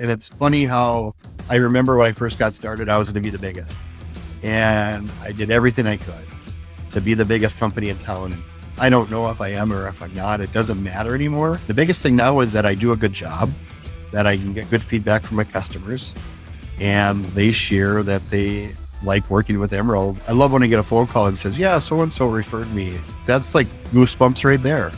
And it's funny how I remember when I first got started, I was going to be the biggest. And I did everything I could to be the biggest company in town. And I don't know if I am or if I'm not. It doesn't matter anymore. The biggest thing now is that I do a good job, that I can get good feedback from my customers, and they share that they like working with Emerald. I love when I get a phone call and says, yeah, so-and-so referred me. That's like goosebumps right there.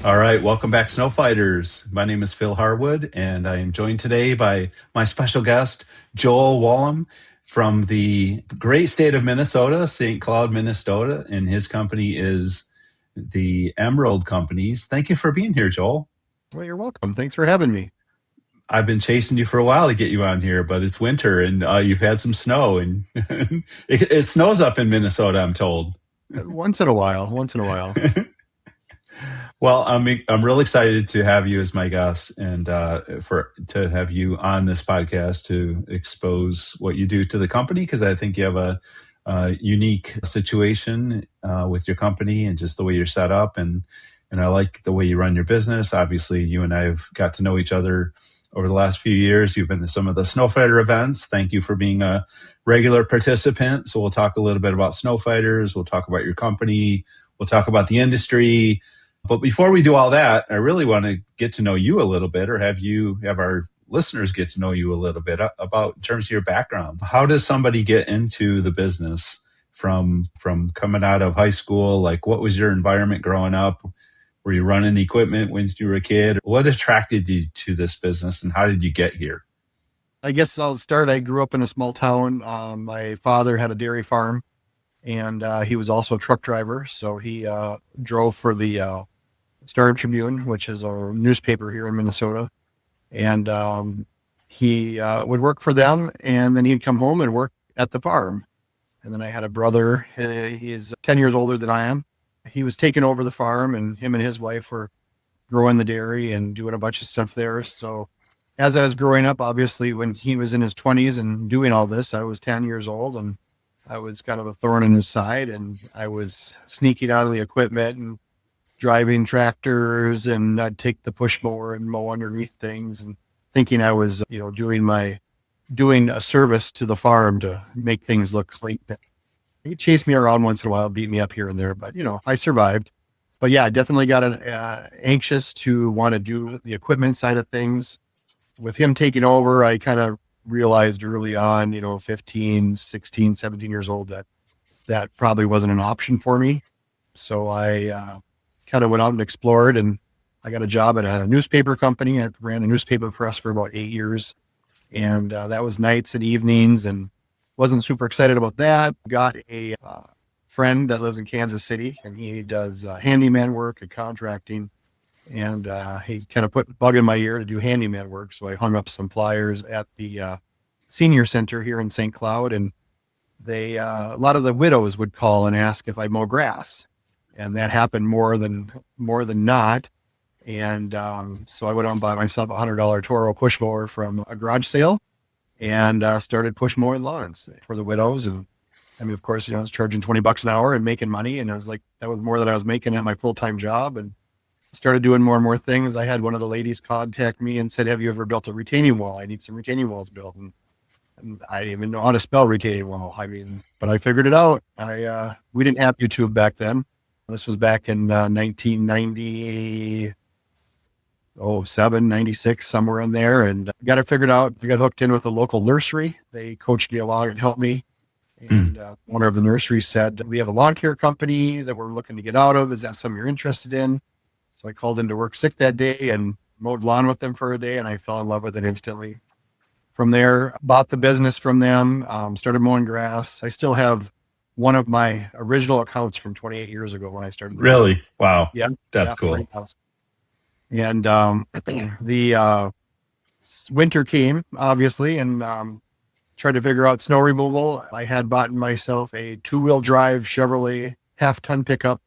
All right, welcome back, Snowfighters. My name is Phil Harwood, and I am joined today by my special guest, Joel Wollum, from the great state of Minnesota, St. Cloud, Minnesota, and his company is the Emerald Companies. Thank you for being here, Joel. Well, you're welcome. Thanks for having me. I've been chasing you for a while to get you on here, but it's winter, and you've had some snow, and it snows up in Minnesota, I'm told. Once in a while. Well, I'm real excited to have you as my guest and to have you on this podcast to expose what you do to the company, because I think you have a unique situation with your company and just the way you're set up, and I like the way you run your business. Obviously, you and I have got to know each other over the last few years. You've been to some of the Snowfighter events. Thank you for being a regular participant. So we'll talk a little bit about Snowfighters. We'll talk about your company. We'll talk about the industry. But before we do all that, I really want to get to know you a little bit, or have our listeners get to know you a little bit about in terms of your background. How does somebody get into the business from coming out of high school? Like, what was your environment growing up? Were you running equipment when you were a kid? What attracted you to this business, and how did you get here? I guess I'll start. I grew up in a small town. My father had a dairy farm, and he was also a truck driver. So he drove for the Star Tribune, which is a newspaper here in Minnesota. And he would work for them, and then he'd come home and work at the farm. And then I had a brother. He's 10 years older than I am. He was taking over the farm, and him and his wife were growing the dairy and doing a bunch of stuff there. So as I was growing up, obviously, when he was in his 20s and doing all this, I was 10 years old, and I was kind of a thorn in his side, and I was sneaking out of the equipment and driving tractors, and I'd take the push mower and mow underneath things, and thinking I was, doing a service to the farm to make things look clean. He chased me around once in a while, beat me up here and there, but I survived. But yeah, I definitely got anxious to want to do the equipment side of things. With him taking over, I kind of realized early on, 15, 16, 17 years old, that probably wasn't an option for me. So I kind of went out and explored, and I got a job at a newspaper company. I ran a newspaper press for about 8 years, and that was nights and evenings, and wasn't super excited about that. Got a friend that lives in Kansas City, and he does handyman work and contracting. And he kind of put a bug in my ear to do handyman work. So I hung up some flyers at the senior center here in St. Cloud, and they a lot of the widows would call and ask if I mow grass, and that happened more than not. And so I went out and bought myself a $100 Toro push mower from a garage sale, and started push mowing lawns for the widows. And I mean, of course, I was charging $20 an hour and making money, and I was like, that was more than I was making at my full-time job. And started doing more and more things. I had one of the ladies contact me and said, have you ever built a retaining wall? I need some retaining walls built. And I didn't even know how to spell retaining wall. But I figured it out. We didn't have YouTube back then. This was back in 1990, 07, 96, somewhere in there, and got it figured out. I got hooked in with a local nursery. They coached me along and helped me. And owner of the nursery said, we have a lawn care company that we're looking to get out of. Is that something you're interested in? So I called into work sick that day and mowed lawn with them for a day, and I fell in love with it instantly. From there, bought the business from them, started mowing grass. I still have one of my original accounts from 28 years ago when I started. Really? Wow. Yeah. That's cool. And the winter came, obviously, and tried to figure out snow removal. I had bought myself a 2-wheel drive Chevrolet half-ton pickup,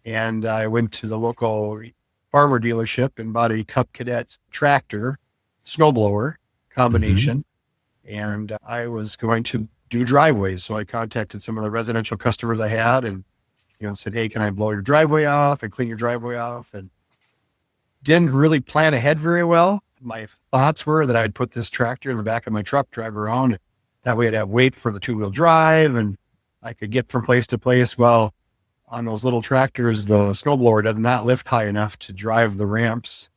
and I went to the local farmer dealership and bought a Cup Cadet tractor, snowblower combination. And I was going to do driveways. So I contacted some of the residential customers I had and, said, hey, can I blow your driveway off and clean your driveway off? And didn't really plan ahead very well, my thoughts were that I'd put this tractor in the back of my truck, drive around. That way I'd have weight for the 2-wheel drive and I could get from place to place. Well, on those little tractors, the snowblower does not lift high enough to drive the ramps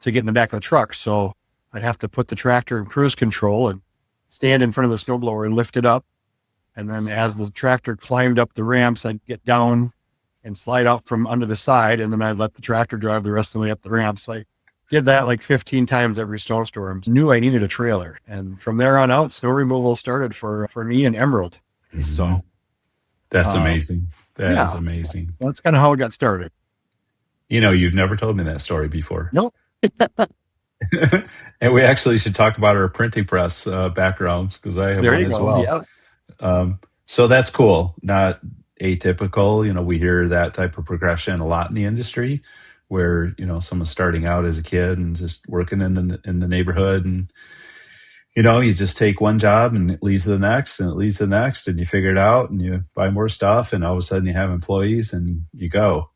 to get in the back of the truck. So I'd have to put the tractor in cruise control and stand in front of the snowblower and lift it up. And then as the tractor climbed up the ramps, I'd get down and slide out from under the side. And then I'd let the tractor drive the rest of the way up the ramp. So I did that like 15 times every snowstorm. Knew I needed a trailer. And from there on out, snow removal started for me and Emerald. Mm-hmm. So that's amazing. That is amazing. Well, that's kind of how it got started. You've never told me that story before. Nope. And we actually should talk about our printing press backgrounds, because I have one as well. Yeah. So that's cool. Not atypical. We hear that type of progression a lot in the industry, where someone's starting out as a kid and just working in the neighborhood, and you just take one job and it leads to the next and it leads to the next, and you figure it out and you buy more stuff, and all of a sudden you have employees and you go.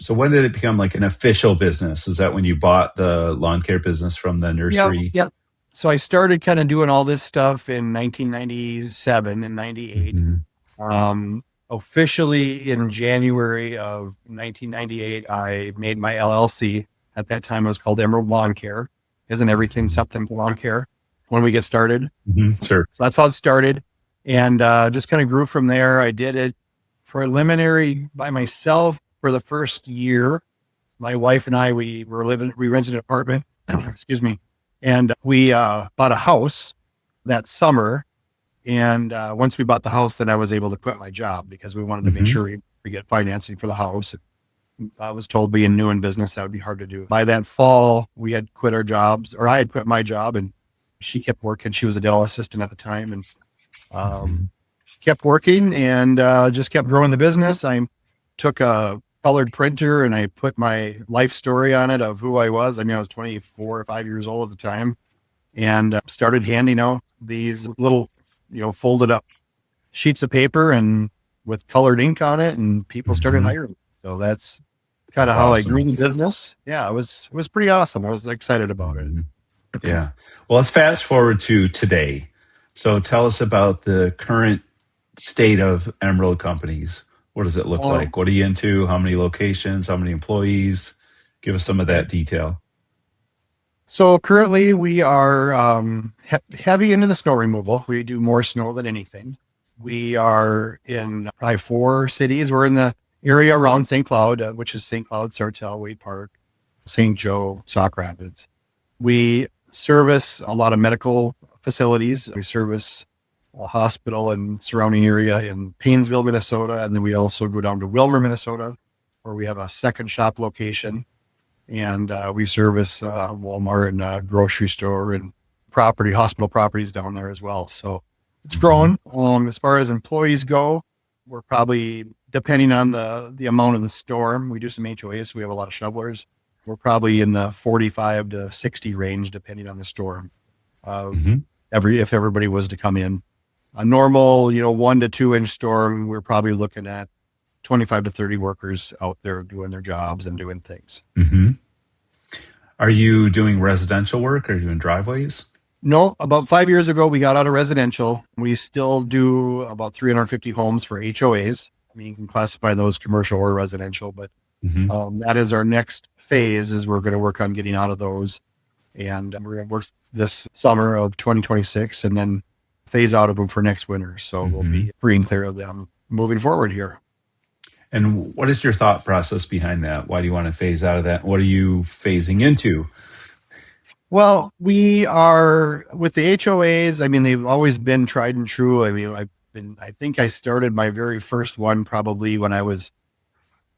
So when did it become like an official business? Is that when you bought the lawn care business from the nursery? Yep. So I started kind of doing all this stuff in 1997 and 98. Mm-hmm. Officially in January of 1998, I made my LLC. At that time, it was called Emerald Lawn Care. Isn't everything something lawn care when we get started? Mm-hmm. Sure. So that's how it started. And just kind of grew from there. I did it preliminary by myself for the first year. My wife and I, we rented an apartment, excuse me. And we bought a house that summer. And once we bought the house, then I was able to quit my job because we wanted to make sure we get financing for the house. I was told being new in business, that would be hard to do. By that fall, we had quit our jobs, or I had quit my job, and she kept working. She was a dental assistant at the time, and kept working and just kept growing the business. I took a colored printer and I put my life story on it of who I was. I mean, I was 24 or 5 years old at the time, and started handing out these little, folded up sheets of paper and with colored ink on it, and people started hiring me. So that's kind of how awesome. I grew the business. Yeah, it was pretty awesome. I was excited about it. Yeah. Well, let's fast forward to today. So tell us about the current state of Emerald Companies. What does it look like? What are you into? How many locations? How many employees? Give us some of that detail. So currently we are heavy into the snow removal. We do more snow than anything. We are in probably 4 cities. We're in the area around St. Cloud, which is St. Cloud, Sartell, Wade Park, St. Joe, Sauk Rapids. We service a lot of medical facilities. We service a hospital and surrounding area in Paynesville, Minnesota. And then we also go down to Willmar, Minnesota, where we have a second shop location. And we service Walmart and grocery store and hospital properties down there as well. So it's growing. As far as employees go, we're probably, depending on the amount of the storm, we do some HOAs, so we have a lot of shovelers. We're probably in the 45 to 60 range, depending on the storm. If everybody was to come in. A normal, 1 to 2 inch storm, we're probably looking at 25 to 30 workers out there doing their jobs and doing things. Mm-hmm. Are you doing residential work? Are you doing driveways? No, about 5 years ago, we got out of residential. We still do about 350 homes for HOAs. I mean, you can classify those commercial or residential, but that is our next phase, is we're going to work on getting out of those. And we're going to work this summer of 2026 and then phase out of them for next winter. So we'll be free and clear of them moving forward here. And what is your thought process behind that? Why do you want to phase out of that? What are you phasing into? Well, we are with the HOAs. I mean, they've always been tried and true. I mean, I think I started my very first one probably when I was,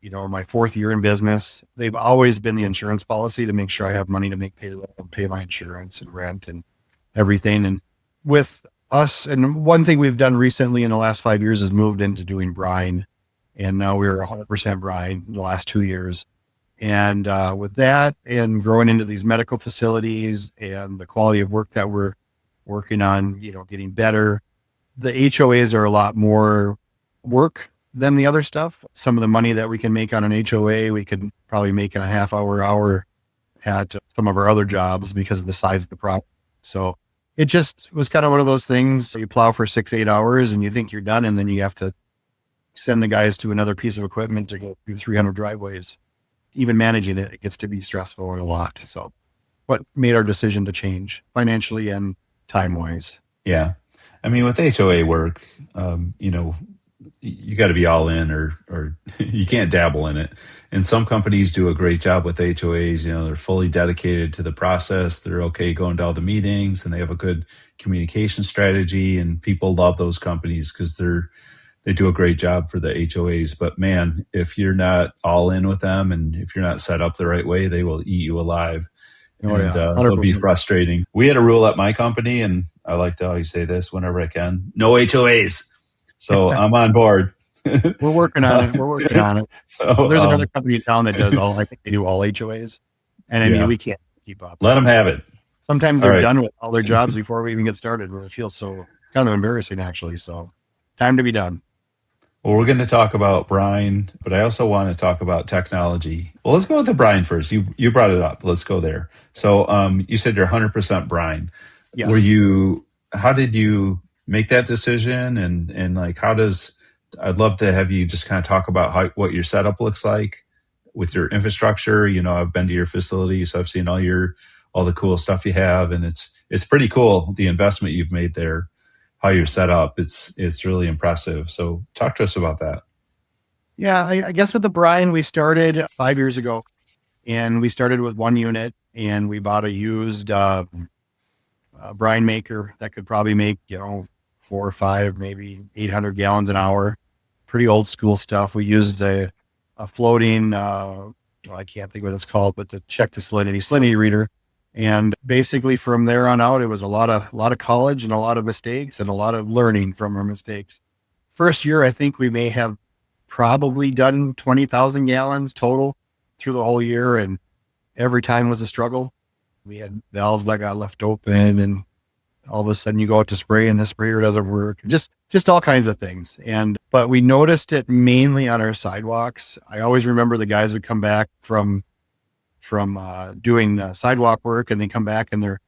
my 4th year in business. They've always been the insurance policy to make sure I have money to make payroll and pay my insurance and rent and everything. And with us, and one thing we've done recently in the last 5 years is moved into doing brine. And now we're 100% brine in the last 2 years. And with that and growing into these medical facilities and the quality of work that we're working on, getting better, the HOAs are a lot more work than the other stuff. Some of the money that we can make on an HOA, we could probably make in a half hour at some of our other jobs because of the size of the property. So it just was kind of one of those things. You plow for 6, 8 hours and you think you're done, and then you have to send the guys to another piece of equipment to go through 300 driveways. Even managing it, it gets to be stressful and a lot. So what made our decision to change financially and time wise. Yeah. I mean, with HOA work, you got to be all in, or you can't dabble in it. And some companies do a great job with HOAs. They're fully dedicated to the process. They're okay going to all the meetings, and they have a good communication strategy. And people love those companies because they do a great job for the HOAs. But man, if you're not all in with them, and if you're not set up the right way, they will eat you alive. Oh, And yeah. they'll be 100%. frustrating. We had a rule at my company, and I like to always say this whenever I can: no HOAs. So I'm on board. We're working on it. We're working on it. So There's another company in town that does I think they do all HOAs. And I mean, yeah, we can't keep up. let them have it. Sometimes All they're right. done with all their jobs before we even get started. It feels so kind of embarrassing, actually. So time to be done. Well, we're going to talk about brine, but I also want to talk about technology. Well, let's go with the brine first. You brought it up. Let's go there. So you said you're 100% brine. Were Yes. you? How did you make that decision? And like, how does? I'd love to have you just kind of talk about what your setup looks like with your infrastructure. I've been to your facility, so I've seen all the cool stuff you have, and it's pretty cool, the investment you've made there, how you're set up. It's really impressive. So talk to us about that. Yeah, I guess with the brine, we started 5 years ago, and we started with one unit, and we bought a used brine maker that could probably make 4 or 5, maybe 800 gallons an hour. Pretty old school stuff. We used a floating, I can't think what it's called, but to check the salinity reader. And basically from there on out, it was a lot of college and a lot of mistakes and a lot of learning from our mistakes. First year, I think we may have probably done 20,000 gallons total through the whole year. And every time was a struggle. We had valves that got left open, and all of a sudden you go out to spray and the sprayer doesn't work. Just all kinds of things. But we noticed it mainly on our sidewalks. I always remember the guys would come back from doing sidewalk work, and they come back and their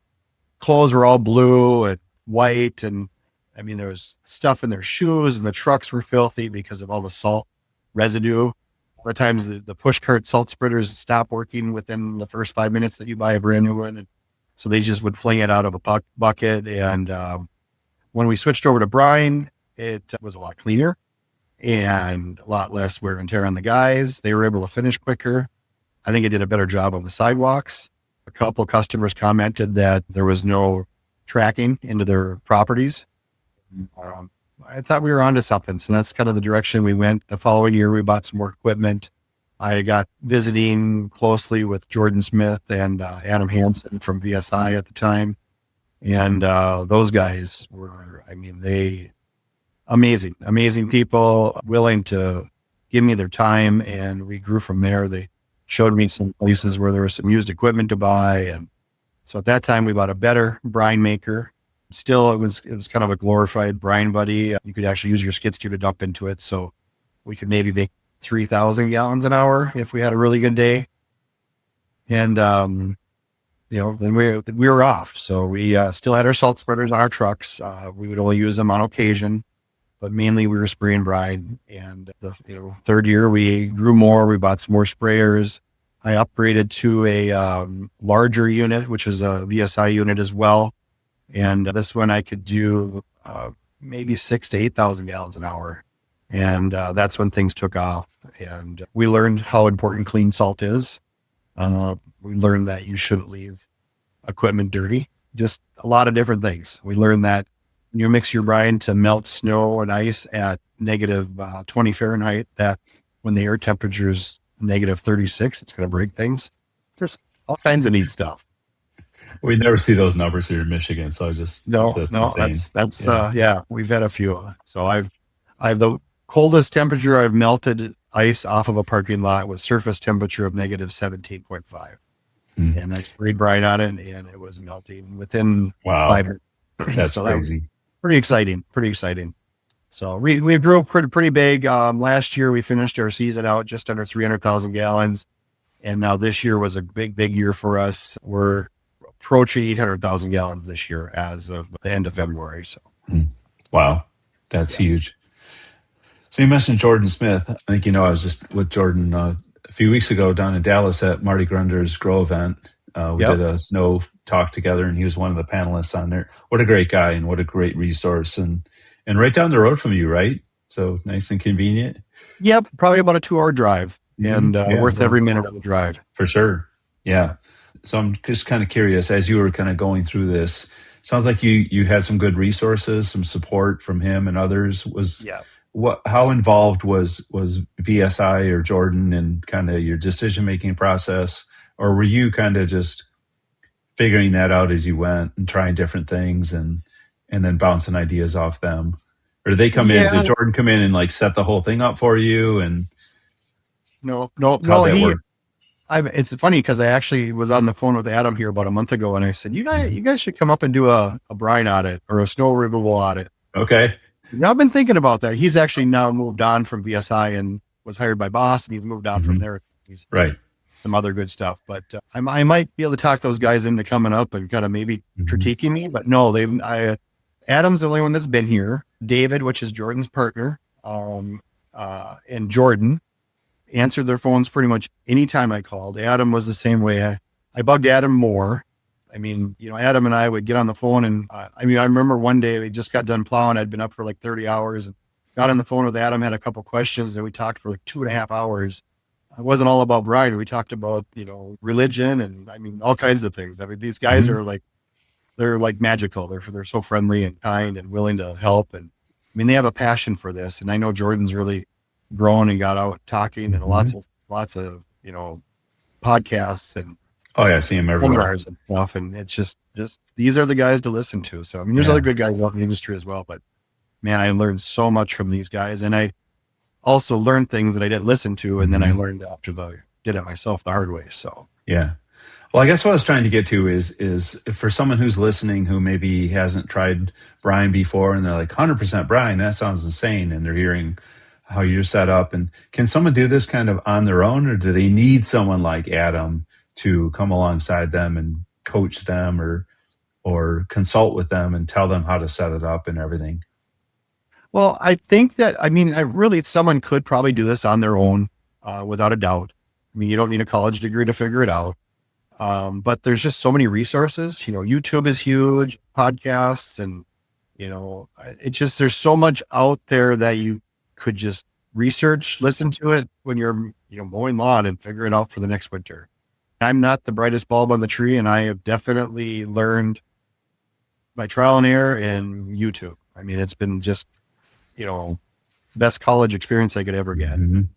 clothes were all blue and white. And I mean, there was stuff in their shoes, and the trucks were filthy because of all the salt residue. A lot of times the push cart salt spreaders stop working within the first 5 minutes that you buy a brand new one. And so they just would fling it out of a bucket. And when we switched over to brine, it was a lot cleaner and a lot less wear and tear on the guys. They were able to finish quicker. I think it did a better job on the sidewalks. A couple customers commented that there was no tracking into their properties. I thought we were onto something. So that's kind of the direction we went. The following year, we bought some more equipment. I got visiting closely with Jordan Smith and Adam Hansen from VSI at the time. And those guys were, amazing people, willing to give me their time. And we grew from there. They showed me some places where there was some used equipment to buy. And so at that time, we bought a better brine maker. Still, it was kind of a glorified brine buddy. You could actually use your skid steer to dump into it. So we could maybe make 3,000 gallons an hour if we had a really good day. And, then we were off. So we still had our salt spreaders on our trucks. We would only use them on occasion, but mainly we were spraying brine. And the third year we grew more. We bought some more sprayers. I upgraded to a larger unit, which is a VSI unit as well. And this one I could do maybe 6,000 to 8,000 gallons an hour. And that's when things took off. And we learned how important clean salt is. We learned that you shouldn't leave equipment dirty, just a lot of different things. We learned that when you mix your brine to melt snow and ice at negative 20 Fahrenheit, that when the air temperature is negative 36, it's going to break things. There's all kinds of neat stuff. We never see those numbers here in Michigan, so that's insane. That's we've had a few. So I have the coldest temperature I've melted ice off of a parking lot with surface temperature of negative 17.5. And I sprayed brine on it, and it was melting within 5 minutes. That's so crazy. That pretty exciting. So we grew pretty big. Last year we finished our season out just under 300,000 gallons. And now this year was a big year for us. We're approaching 800,000 gallons this year as of the end of February. So, Wow, that's yeah. huge. So you mentioned Jordan Smith. I think I was just with Jordan a few weeks ago down in Dallas at Marty Grunder's Grow event. We Yep. did a snow talk together, and he was one of the panelists on there. What a great guy, and what a great resource, and right down the road from you, right? So nice and convenient. Yep. Probably about a 2 hour drive, and Yeah, worth every minute of the drive. for sure. Yeah. So I'm just kind of curious, as you were kind of going through this, sounds like you had some good resources, some support from him and others. Was Yeah. how involved was VSI or Jordan in kind of your decision making process, or were you kind of just figuring that out as you went and trying different things and then bouncing ideas off them? Or did they come in? Did Yeah. Jordan come in and like set the whole thing up for you? And No, no, how'd no. that work? It's funny because I actually was on the phone with Adam here about a month ago, and I said, Mhm. you guys should come up and do a brine audit or a snow removal audit. Okay. Now, I've been thinking about that. He's actually now moved on from VSI and was hired by Boss, and he's moved on from Hmm. there. He's Right. some other good stuff, but I might be able to talk those guys into coming up and kind of maybe Hmm. critiquing me. But no, Adam's the only one that's been here. David, which is Jordan's partner, and Jordan answered their phones pretty much anytime I called. Adam was the same way. I bugged Adam more. I mean, Adam and I would get on the phone, and I remember one day we just got done plowing. I'd been up for like 30 hours and got on the phone with Adam, had a couple questions, and we talked for like 2.5 hours. It wasn't all about bride. We talked about, religion and all kinds of things. These guys Hmm. are like, they're like magical. They're so friendly and kind and willing to help. And they have a passion for this. And I know Jordan's really grown and got out talking and Hmm. lots of, podcasts and Oh yeah, I see him everywhere. webinars and stuff. And it's just, these are the guys to listen to. So, there's other Yeah. good guys out in the industry as well, but man, I learned so much from these guys. And I also learned things that I didn't listen to. And then I Hmm. learned after did it myself the hard way. So, Yeah. Well, I guess what I was trying to get to is for someone who's listening who maybe hasn't tried brine before and they're like 100% brine, that sounds insane, and they're hearing how you're set up. And can someone do this kind of on their own, or do they need someone like Adam to come alongside them and coach them or consult with them and tell them how to set it up and everything? well, I think that, someone could probably do this on their own, without a doubt. You don't need a college degree to figure it out. But there's just so many resources. YouTube is huge, podcasts, and, there's so much out there that you could just research, listen to it when you're, mowing lawn and figure it out for the next winter. I'm not the brightest bulb on the tree, and I have definitely learned by trial and error in YouTube. It's been just, best college experience I could ever get. Mhm.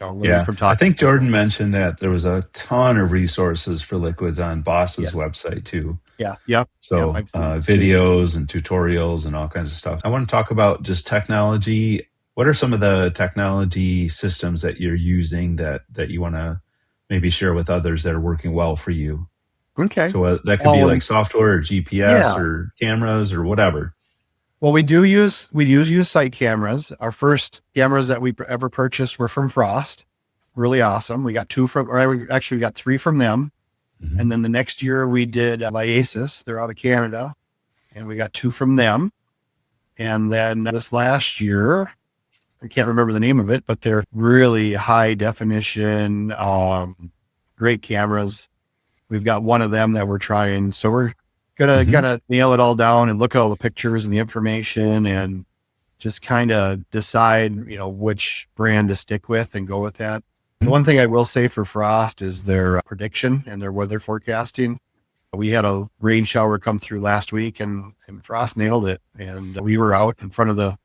Learning Yeah, from I talking think to people. Jordan mentioned that there was a ton of resources for liquids on Yeah. Boss's website too. Yeah. Yep. Yep. So I've seen those too. videos and tutorials and all kinds of stuff. I want to talk about just technology. What are some of the technology systems that you're using that you want to maybe share with others that are working well for you? Okay. So that could be Well, like software or GPS yeah. or cameras or whatever. Well, we use site cameras. Our first cameras that we ever purchased were from Frost. Really awesome. We got we got three from them. Mhm. And then the next year we did Viasis. They're out of Canada, and we got two from them. And then this last year, I can't remember the name of it, but they're really high definition, great cameras. We've got one of them that we're trying. So we're gonna Mhm. kind of nail it all down and look at all the pictures and the information and just kind of decide, which brand to stick with and go with that. The one thing I will say for Frost is their prediction and their weather forecasting. We had a rain shower come through last week, and Frost nailed it. And we were out in front of the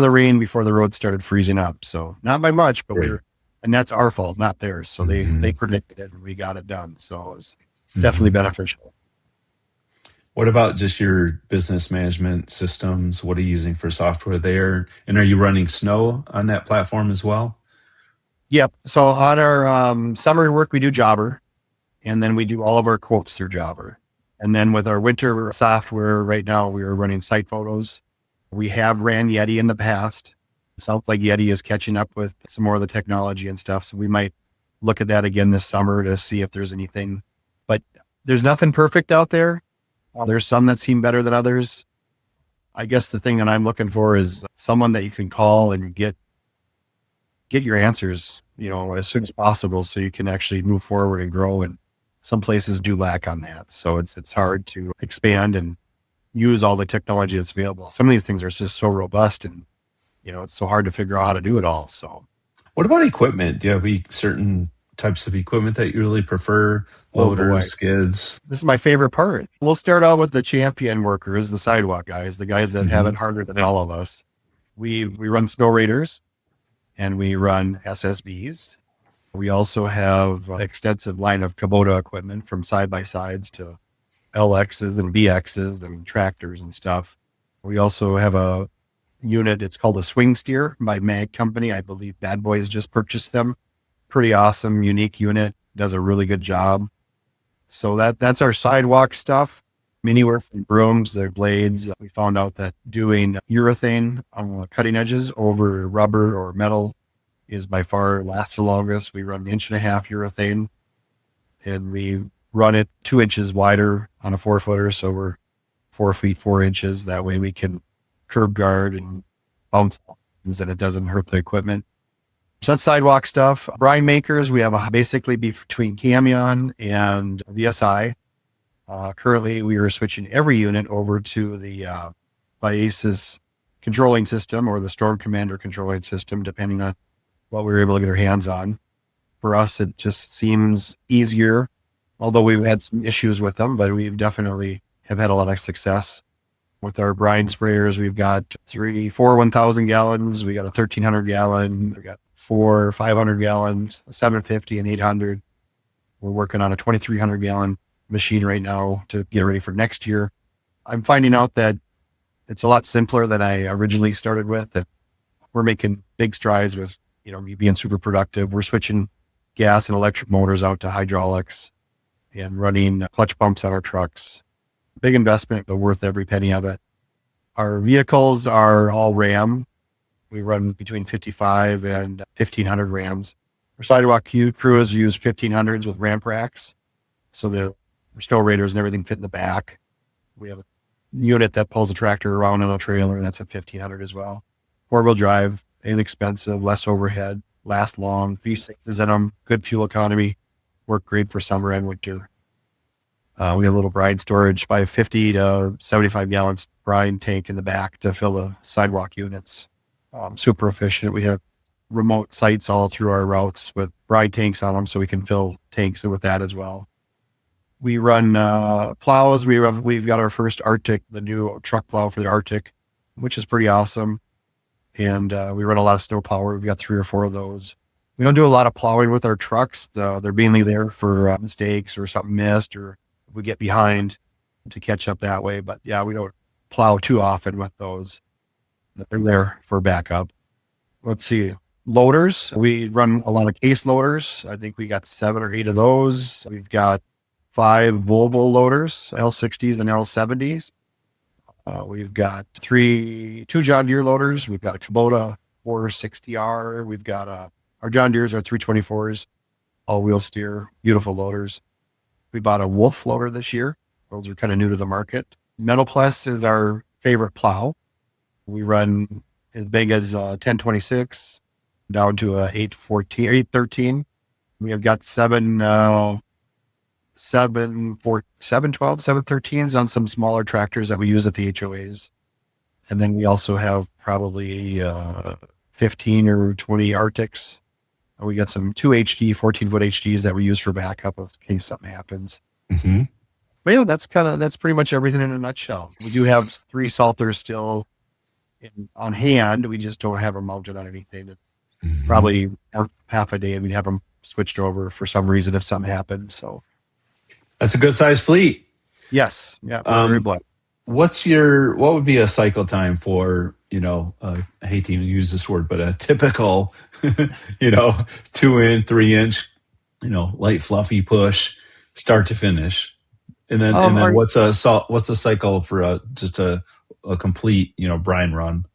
rain before the road started freezing up. So not by much, but Great. and that's our fault, not theirs. So they Mhm. predicted it and we got it done. So it was definitely Mhm. beneficial. What about just your business management systems? What are you using for software there? And are you running Snow on that platform as well? Yep. So on our summer work, we do Jobber, and then we do all of our quotes through Jobber. And then with our winter software right now, we are running site photos. We have ran Yeti in the past. It sounds like Yeti is catching up with some more of the technology and stuff. So we might look at that again this summer to see if there's anything. But there's nothing perfect out there. There's some that seem better than others. I guess the thing that I'm looking for is someone that you can call and get your answers, as soon as possible, so you can actually move forward and grow. And some places do lack on that, so it's hard to expand and use all the technology that's available. Some of these things are just so robust, and it's so hard to figure out how to do it all. So, What about equipment? Do you have certain types of equipment that you really prefer? oh boy, Loaders, skids? this is my favorite part. We'll start out with the champion workers, the sidewalk guys, the guys that have Hmm. it harder than all of us. We run snow raiders and we run SSBs. We also have an extensive line of Kubota equipment, from side by sides to LXs and BXs and tractors and stuff. We also have a unit. It's called a swing steer by Mag Company. I believe Bad Boys just purchased them. Pretty awesome, unique unit. Does a really good job. So that's our sidewalk stuff. Anywhere from brooms, their blades. We found out that doing urethane on the cutting edges over rubber or metal is by far lasts the longest. We run 1.5-inch urethane, and we run it 2 inches wider on a 4-footer. So we're 4 feet, 4 inches. That way we can curb guard and bounce and it doesn't hurt the equipment. So that's sidewalk stuff. Brine makers, we have basically between Camion and VSI. Currently, we are switching every unit over to the Biasis controlling system or the Storm Commander controlling system, depending on what we were able to get our hands on. For us, it just seems easier, although we've had some issues with them, but we've definitely have had a lot of success. With our brine sprayers, we've got 4 1,000 gallons. We got a 1,300 gallon. We got 4 500 gallons, 750 and 800. We're working on a 2,300 gallon machine right now to get ready for next year. I'm finding out that it's a lot simpler than I originally started with, that we're making big strides with, me being super productive. We're switching gas and electric motors out to hydraulics and running clutch pumps on our trucks. Big investment, but worth every penny of it. Our vehicles are all Ram. We run between 55 and 1,500 Rams. Our sidewalk crews use 1,500s with ramp racks. So the snow raiders and everything fit in the back. We have a unit that pulls a tractor around in a trailer, and that's a 1,500 as well. 4-wheel drive, inexpensive, less overhead, last long, V6s in them, good fuel economy, work great for summer and winter. We have a little brine storage by 50 to 75 gallons brine tank in the back to fill the sidewalk units. Super efficient. We have remote sites all through our routes with brine tanks on them, so we can fill tanks with that as well. We run plows. We've got our first Arctic, the new truck plow for the Arctic, which is pretty awesome. And we run a lot of snow power. We've got 3 or 4 of those. We don't do a lot of plowing with our trucks. They're mainly there for mistakes or something missed, or if we get behind, to catch up that way. But yeah, we don't plow too often with those. They're there for backup. Let's see. Loaders. We run a lot of case loaders. I think we got 7 or 8 of those. We've got 5 Volvo loaders, L60s and L70s. We've got 2 John Deere loaders. We've got a Kubota 460R. We've got our John Deere's are 324s, all-wheel steer, beautiful loaders. We bought a Wolf loader this year. Those are kind of new to the market. Metal Plus is our favorite plow. We run as big as 1026 down to a 813. We have got 713s on some smaller tractors that we use at the HOAs. And then we also have probably 15 or 20 Arctics. We got some 2 HD, 14-foot HDs that we use for backup in case something happens. Mm-hmm. But yeah, that's pretty much everything in a nutshell. We do have 3 Salters still on hand. We just don't have them mounted on anything. Mm-hmm. Probably half a day, and we'd have them switched over for some reason if something happened. So That's a good sized fleet. yes, yeah, we're very blessed. What would be a cycle time for, I hate to even use this word, but a typical, 2-inch, 3-inch, light fluffy push, start to finish? And then what's a cycle for just a complete, brine run?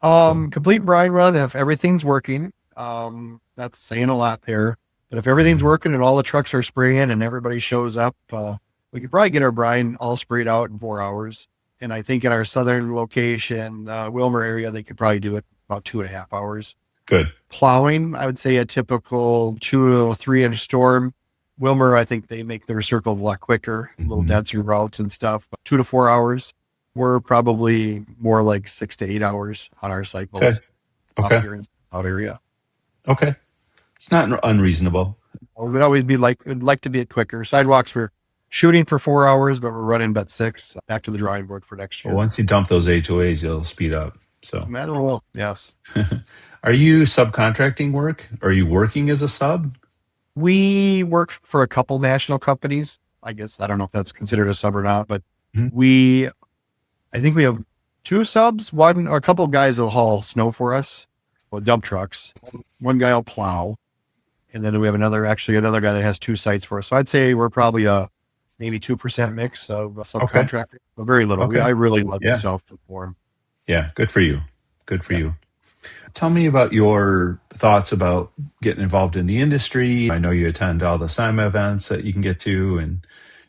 Complete brine run if everything's working. That's saying a lot there. But if everything's working and all the trucks are spraying and everybody shows up, we could probably get our brine all sprayed out in 4 hours. And I think in our southern location, Wilmer area, they could probably do it about 2.5 hours. Good. Plowing, I would say a typical 2 to 3 inch storm. Wilmer, I think they make their circles a lot quicker, a little denser routes and stuff. But 2 to 4 hours. We're probably more like 6 to 8 hours on our cycles up here in the out area. Okay. It's not unreasonable. We'd always we'd like to be it quicker. Sidewalks, we're shooting for 4 hours, but we're running about 6. Back to the drawing board for next year. Well, once you dump those HOAs, you'll speed up. So, Matter well, yes. Are you subcontracting work? Are you working as a sub? We work for a couple national companies. I guess I don't know if that's considered a sub or not, but I think we have 2 subs. One or a couple of guys will haul snow for us, well, dump trucks. One guy will plow, and then we have another guy that has 2 sites for us. So I'd say we're probably a maybe 2% mix of subcontracting, but very little. I really love to self-perform. Yeah, good for you. Good for you. Tell me about your thoughts about getting involved in the industry. I know you attend all the SIMA events that you can get to, and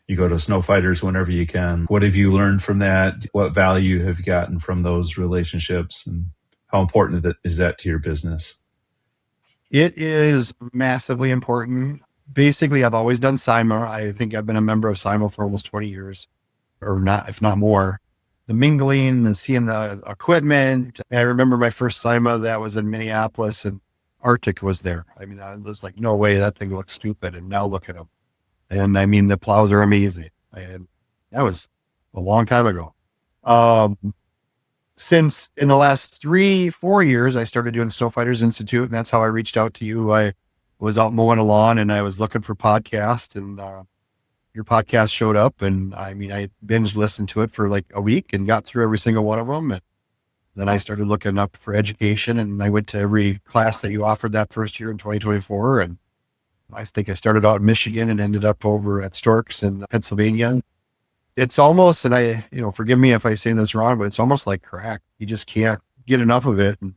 you go to Snowfighters whenever you can. What have you learned from that? What value have you gotten from those relationships, and how important is that to your business? It is massively important. Basically, I've always done SIMA. I think I've been a member of SIMA for almost 20 years, or not, if not more. The mingling, the seeing the equipment. I remember my first SIMA that was in Minneapolis, and Arctic was there. I mean, I was like, no way, that thing looks stupid. And now look at them. And I mean, the plows are amazing. And that was a long time ago. Since in the last 3-4 years, I started doing Snowfighters Institute, and that's how I reached out to you. I was out mowing a lawn and I was looking for podcasts, and your podcast showed up, and I mean, I binge listened to it for like a week and got through every single one of them. And then I started looking up for education, and I went to every class that you offered that first year in 2024. And I think I started out in Michigan and ended up over at Storks in Pennsylvania. It's almost, and forgive me if I say this wrong, but it's almost like crack. You just can't get enough of it. And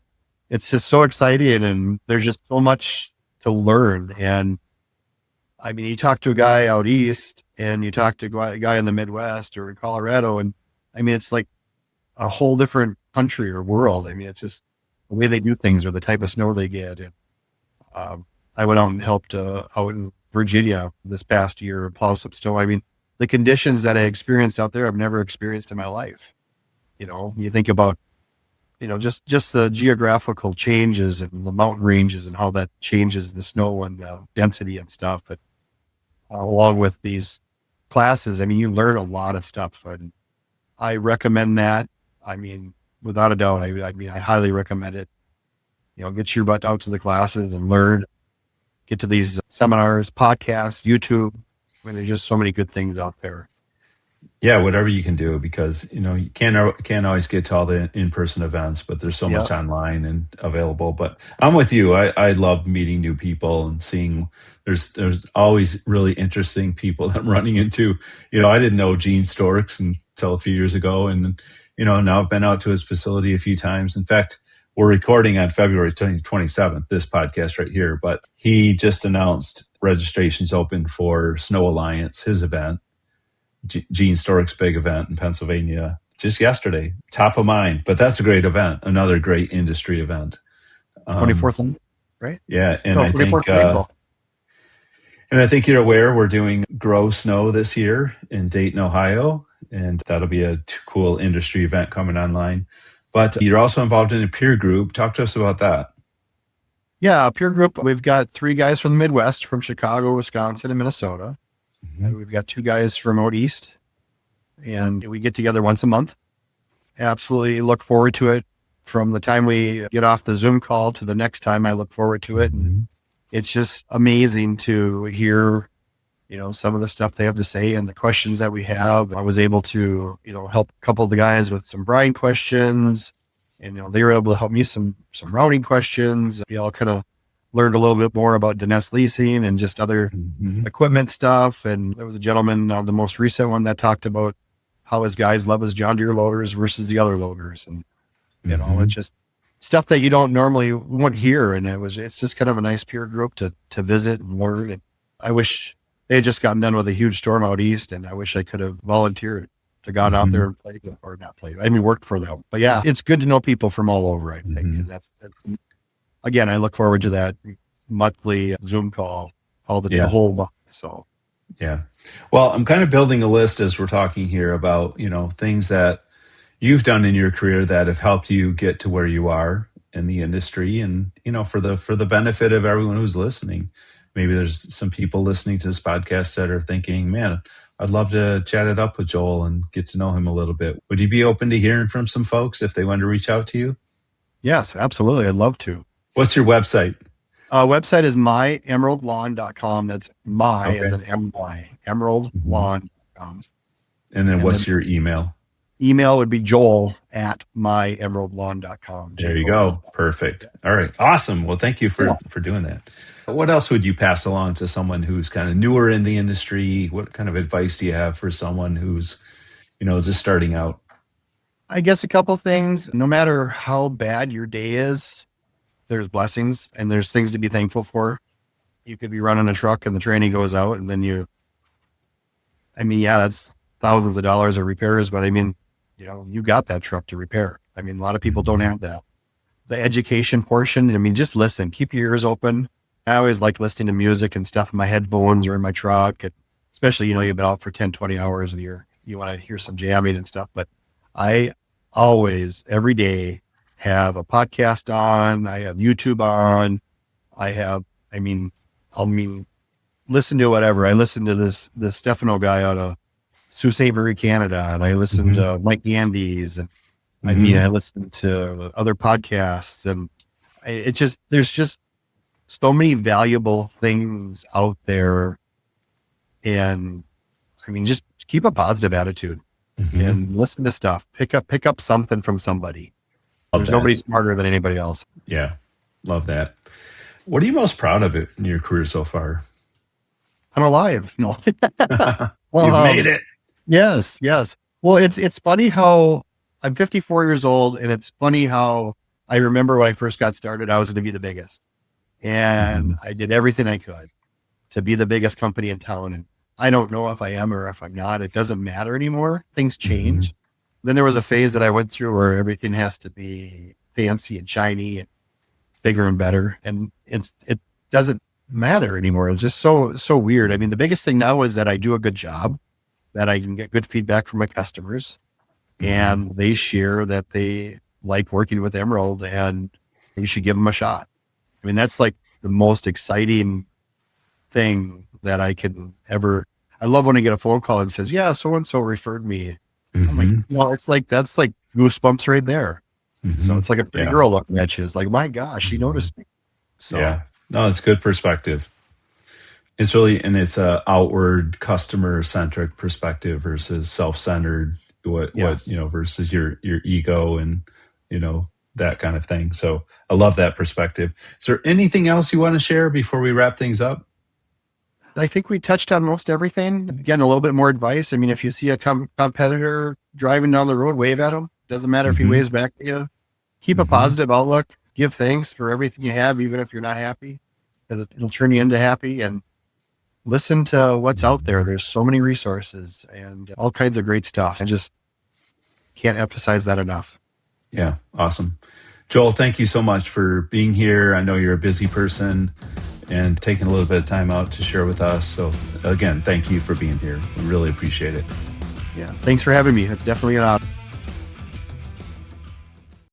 it's just so exciting, and there's just so much to learn. And I mean, you talk to a guy out east and you talk to a guy in the Midwest or in Colorado, and I mean, it's like a whole different country or world. I mean, it's just the way they do things or the type of snow they get. And I went out and helped out in Virginia this past year, plow some snow. I mean, the conditions that I experienced out there, I've never experienced in my life. You think about, just the geographical changes and the mountain ranges and how that changes the snow and the density and stuff. But along with these classes, I mean, you learn a lot of stuff, and I recommend that. I mean, without a doubt, I highly recommend it. Get your butt out to the classes and learn, get to these seminars, podcasts, YouTube. I mean, there's just so many good things out there. Yeah, whatever you can do, because you can't always get to all the in-person events, but there's so much online and available. But I'm with you. I love meeting new people and seeing there's always really interesting people that I'm running into. I didn't know Gene Storks until a few years ago, and now I've been out to his facility a few times. In fact, we're recording on February 27th, this podcast right here, but he just announced registrations open for Snow Alliance, his event. Gene Stork's big event in Pennsylvania just yesterday, top of mind. But that's a great event, another great industry event. 24th, right? Yeah, and I think you're aware we're doing Grow Snow this year in Dayton, Ohio, and that'll be a cool industry event coming online. But you're also involved in a peer group. Talk to us about that. Yeah, a peer group. We've got 3 guys from the Midwest, from Chicago, Wisconsin, and Minnesota. And we've got 2 guys from out east, and we get together once a month. Absolutely look forward to it. From the time we get off the Zoom call to the next time, I look forward to it. And it's just amazing to hear, some of the stuff they have to say and the questions that we have. I was able to, help a couple of the guys with some brine questions, and, they were able to help me some routing questions. We all kind of learned a little bit more about Dines leasing and just other equipment stuff. And there was a gentleman, the most recent one, that talked about how his guys love his John Deere loaders versus the other loaders. And, it's just stuff that you don't normally want hear. And it's just kind of a nice peer group to visit and learn. And I wish they had just gotten done with a huge storm out east, and I wish I could have volunteered to go out there and play, or not play. I mean, worked for them. But yeah, it's good to know people from all over, I think. And that's again, I look forward to that monthly Zoom call, the whole month. So yeah. Well, I'm kind of building a list as we're talking here about, things that you've done in your career that have helped you get to where you are in the industry. And, for the benefit of everyone who's listening, maybe there's some people listening to this podcast that are thinking, man, I'd love to chat it up with Joel and get to know him a little bit. Would you be open to hearing from some folks if they want to reach out to you? Yes, absolutely. I'd love to. What's your website? Website is myemeraldlawn.com. That's as an M-Y, emeraldlawn.com. And then what's your email? Email would be joel@myemeraldlawn.com. There you go. Perfect. All right. Awesome. Well, thank you for doing that. What else would you pass along to someone who's kind of newer in the industry? What kind of advice do you have for someone who's, just starting out? I guess a couple things. No matter how bad your day is, there's blessings and there's things to be thankful for. You could be running a truck and the training goes out, and then that's thousands of dollars of repairs, but you got that truck to repair. A lot of people don't have that. The education portion, just listen, keep your ears open. I always like listening to music and stuff in my headphones or in my truck, and especially, you've been out for 10, 20 hours and you want to hear some jamming and stuff. But I always, every day, have a podcast on. I have YouTube on. Listen to whatever. I listen to this Stefano guy out of Sault Ste. Marie, Canada, and I listen to Mike Gandy's, and I listen to other podcasts, and there's just so many valuable things out there. And just keep a positive attitude and listen to stuff. Pick up something from somebody. There's nobody smarter than anybody else. Yeah. Love that. What are you most proud of in your career so far? I'm alive. No. Well, you've made it. Yes. Well, it's funny how I'm 54 years old, and it's funny how I remember when I first got started, I was going to be the biggest. And I did everything I could to be the biggest company in town. And I don't know if I am or if I'm not. It doesn't matter anymore. Things change. Then there was a phase that I went through where everything has to be fancy and shiny and bigger and better. And it doesn't matter anymore. It's just so weird. The biggest thing now is that I do a good job, that I can get good feedback from my customers, and they share that they like working with Emerald, and you should give them a shot. That's like the most exciting thing that I can ever. I love when I get a phone call and says, yeah, so-and-so referred me. I'm like, well, that's like goosebumps right there. So it's like a pretty girl looking at you. It's like, my gosh, she noticed me. So yeah, no, it's good perspective. It's really, and it's a outward customer centric perspective versus self-centered, versus your ego and, that kind of thing. So I love that perspective. Is there anything else you want to share before we wrap things up? I think we touched on most everything. Again, a little bit more advice. If you see a competitor driving down the road, wave at him. Doesn't matter if he waves back at you. Keep a positive outlook. Give thanks for everything you have, even if you're not happy, because it'll turn you into happy. And listen to what's out there. There's so many resources and all kinds of great stuff. I just can't emphasize that enough. Yeah, awesome. Joel, thank you so much for being here. I know you're a busy person and taking a little bit of time out to share with us. So again, thank you for being here. We really appreciate it. Yeah. Thanks for having me. It's definitely an honor.